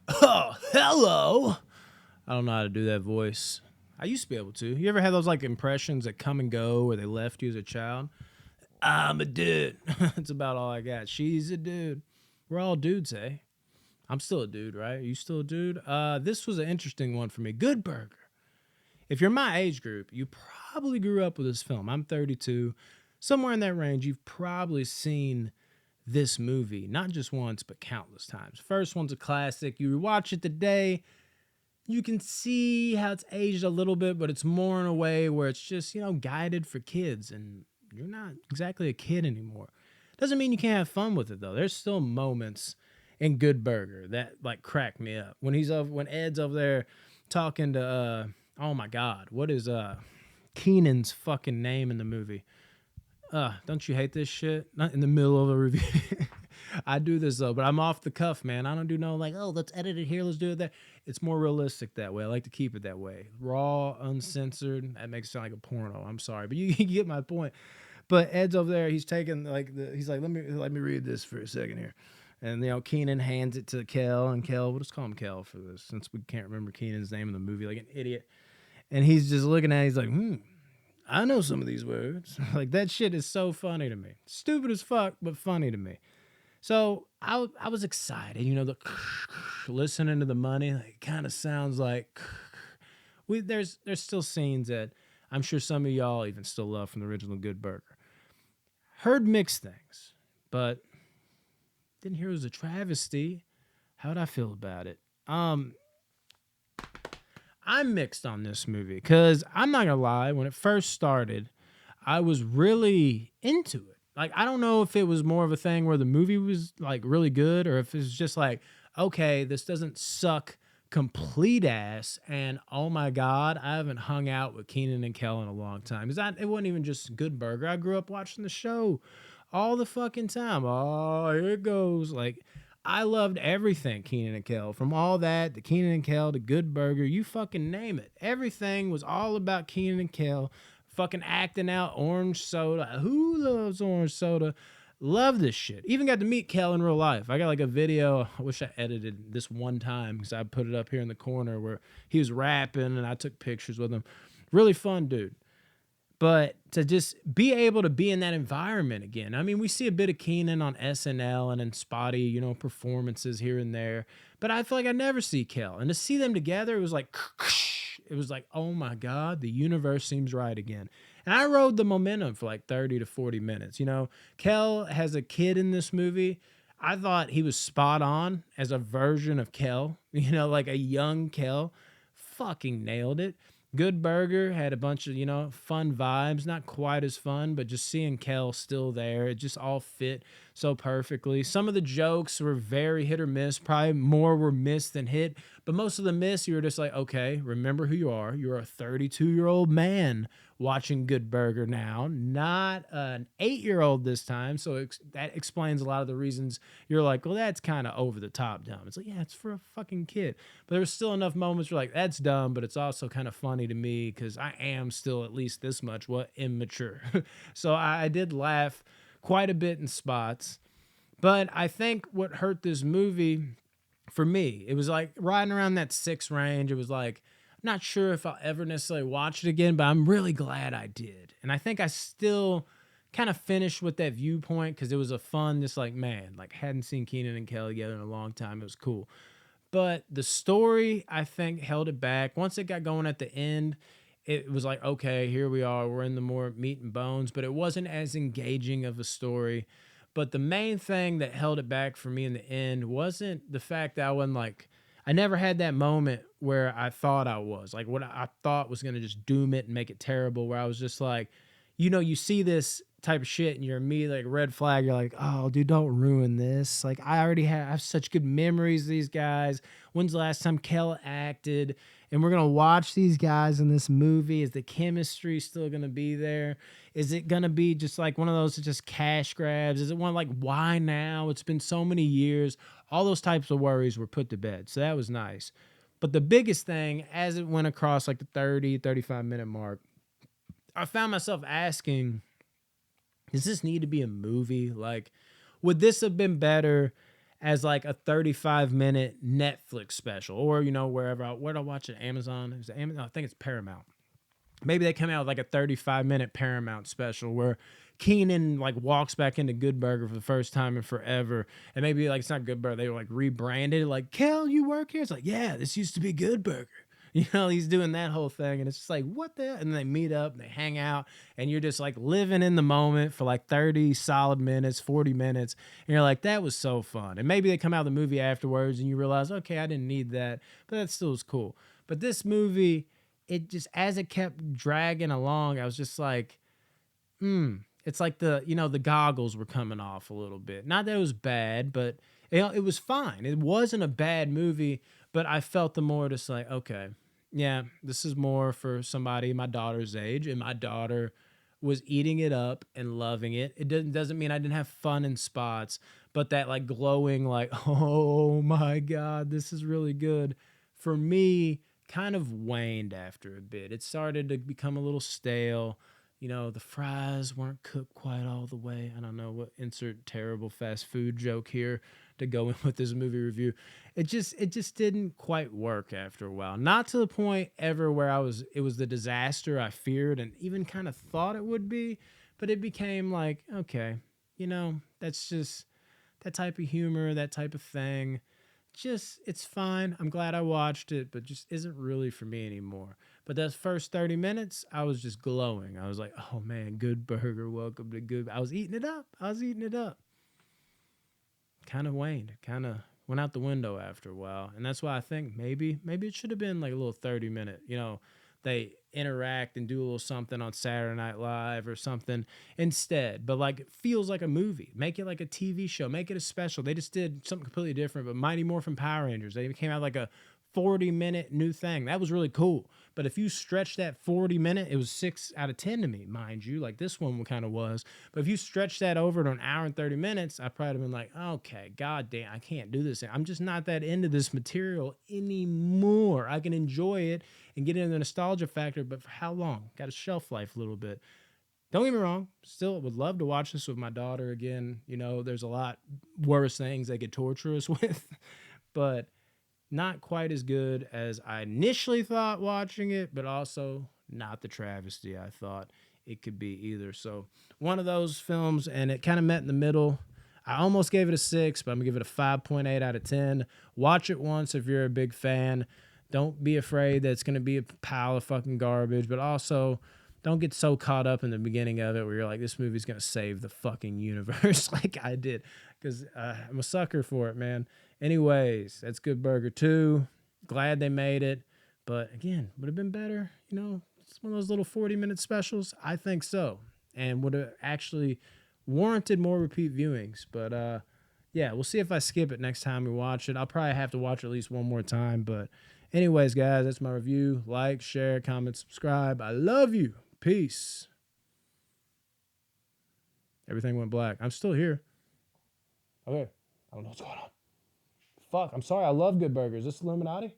Oh, hello. I don't know how to do that voice. I used to be able to. You ever had those like impressions that come and go where they left you as a child? I'm a dude. That's about all I got. She's a dude. We're all dudes, eh? I'm still a dude, right? Are you still a dude? This was an interesting one for me. Good Burger. If you're my age group, you probably grew up with this film. I'm 32. Somewhere in that range, you've probably seen this movie, not just once, but countless times. First one's a classic. You watch it today, you can see how it's aged a little bit, but it's more in a way where it's just, guided for kids and you're not exactly a kid anymore. Doesn't mean you can't have fun with it though. There's still moments in Good Burger that like crack me up. When Ed's over there talking to oh my god, what is Keenan's fucking name in the movie? Don't you hate this shit? Not in the middle of a review. I do this though, but I'm off the cuff, man. I don't do no like, oh, let's edit it here, let's do it there. It's more realistic that way. I like to keep it that way. Raw, uncensored. That makes it sound like a porno. I'm sorry, but you get my point. But Ed's over there, he's taking he's like, let me read this for a second here. And Keenan hands it to Kel, and Kel, we'll just call him Kel for this, since we can't remember Keenan's name in the movie like an idiot. And he's just looking at it, he's like, I know some of these words. Like that shit is so funny to me. Stupid as fuck, but funny to me. So I was excited, the listening to the money. Like, it kind of sounds like there's still scenes that I'm sure some of y'all even still love from the original Good Burger. Heard mixed things, but didn't hear it was a travesty. How'd I feel about it? I'm mixed on this movie because I'm not gonna lie. When it first started, I was really into it. Like, I don't know if it was more of a thing where the movie was like really good or if it's just like, okay, this doesn't suck complete ass. And oh my God, I haven't hung out with Keenan and Kel in a long time. Because it wasn't even just Good Burger. I grew up watching the show all the fucking time. Oh, here it goes. Like, I loved everything Keenan and Kel. From all that to Keenan and Kel to Good Burger, you fucking name it. Everything was all about Keenan and Kel fucking acting out orange soda. Who loves orange soda? Love this shit. Even got to meet Kel in real life. I got like a video. I wish I edited this one time because I put it up here in the corner where he was rapping and I took pictures with him. Really fun dude. But to just be able to be in that environment again. I mean, we see a bit of Keenan on SNL and in spotty, performances here and there. But I feel like I never see Kel. And to see them together, it was like, oh my God, the universe seems right again. And I rode the momentum for like 30 to 40 minutes. Kel has a kid in this movie. I thought he was spot on as a version of Kel, like a young Kel. Fucking nailed it. Good Burger had a bunch of, fun vibes. Not quite as fun, but just seeing Kel still there, it just all fit so perfectly. Some of the jokes were very hit or miss. Probably more were missed than hit. But most of the miss, you were just like, okay, remember who you are. You're a 32-year-old man watching Good Burger now, not an 8-year-old this time. So that explains a lot of the reasons you're like, well, that's kind of over the top dumb. It's like, yeah, it's for a fucking kid. But there was still enough moments where like, that's dumb, but it's also kind of funny to me because I am still at least this much immature. So I did laugh quite a bit in spots. But I think what hurt this movie for me, it was like riding around that 6 range. It was like, I'm not sure if I'll ever necessarily watch it again, but I'm really glad I did. And I think I still kind of finished with that viewpoint because it was a fun, just like, man, like hadn't seen Keenan and Kel together in a long time. It was cool. But the story, I think, held it back. Once it got going at the end, it was like, okay, here we are. We're in the more meat and bones, but it wasn't as engaging of a story. But the main thing that held it back for me in the end wasn't the fact that I wasn't like, I never had that moment where I thought I was. Like what I thought was going to just doom it and make it terrible, where I was just like, you see this type of shit and you're immediately like red flag. You're like, oh, dude, don't ruin this. Like I have such good memories of these guys. When's the last time Kel acted? And we're going to watch these guys in this movie. Is the chemistry still going to be there? Is it going to be just like one of those just cash grabs? Is it one like, why now? It's been so many years. All those types of worries were put to bed. So that was nice. But the biggest thing, as it went across like the 30, 35-minute mark, I found myself asking, does this need to be a movie? Like, would this have been better as like a 35-minute Netflix special, or wherever where do I watch it? Amazon? Is it Amazon? I think it's Paramount. Maybe they come out with like a 35-minute Paramount special where Keenan like walks back into Good Burger for the first time in forever, and maybe like it's not Good Burger, they were like rebranded, like Kel, you work here? It's like, yeah, this used to be Good Burger. He's doing that whole thing, and it's just like, what the? And then they meet up, and they hang out, and you're just like living in the moment for like 30 solid minutes, 40 minutes, and you're like, that was so fun. And maybe they come out of the movie afterwards, and you realize, okay, I didn't need that, but that still was cool. But this movie, it just as it kept dragging along, I was just like, it's like the goggles were coming off a little bit. Not that it was bad, but it was fine. It wasn't a bad movie, but I felt the more just like, okay, yeah, this is more for somebody my daughter's age, and my daughter was eating it up and loving it. It doesn't mean I didn't have fun in spots, but that like glowing, like, oh my God, this is really good. For me, kind of waned after a bit. It started to become a little stale. The fries weren't cooked quite all the way. I don't know what, insert terrible fast food joke here to go in with this movie review. It just didn't quite work after a while. Not to the point ever where it was the disaster I feared and even kind of thought it would be, but it became like, okay, that's just that type of humor, that type of thing. Just it's fine. I'm glad I watched it, but just isn't really for me anymore. But those first 30 minutes, I was just glowing. I was like, oh man, Good Burger, welcome to Good. I was eating it up. Kind of waned, kind of went out the window after a while. And that's why I think maybe it should have been like a little 30-minute, they interact and do a little something on Saturday Night Live or something instead. But like it feels like a movie. Make it like a TV show. Make it a special. They just did something completely different. But Mighty Morphin Power Rangers, they came out like a 40-minute new thing. That was really cool. But if you stretch that 40-minute, it was 6 out of 10 to me, mind you. Like this one kind of was. But if you stretch that over to an hour and 30 minutes, I probably have been like, okay, goddamn, I can't do this. I'm just not that into this material anymore. I can enjoy it and get into the nostalgia factor, but for how long? Got a shelf life a little bit. Don't get me wrong, still would love to watch this with my daughter again. There's a lot worse things they could torture us with, but not quite as good as I initially thought watching it, but also not the travesty I thought it could be either. So one of those films, and it kind of met in the middle. I almost gave it a 6, but I'm gonna give it a 5.8 out of 10. Watch it once if you're a big fan. Don't be afraid that it's gonna be a pile of fucking garbage, but also don't get so caught up in the beginning of it where you're like, this movie's gonna save the fucking universe like I did, because I'm a sucker for it, man. Anyways, that's Good Burger 2. Glad they made it. But again, would have been better, it's one of those little 40-minute specials. I think so. And would have actually warranted more repeat viewings. But yeah, we'll see if I skip it next time we watch it. I'll probably have to watch it at least one more time. But anyways, guys, that's my review. Like, share, comment, subscribe. I love you. Peace. Everything went black. I'm still here. Okay. I don't know what's going on. Fuck, I'm sorry. I love Good Burger. Is this Illuminati?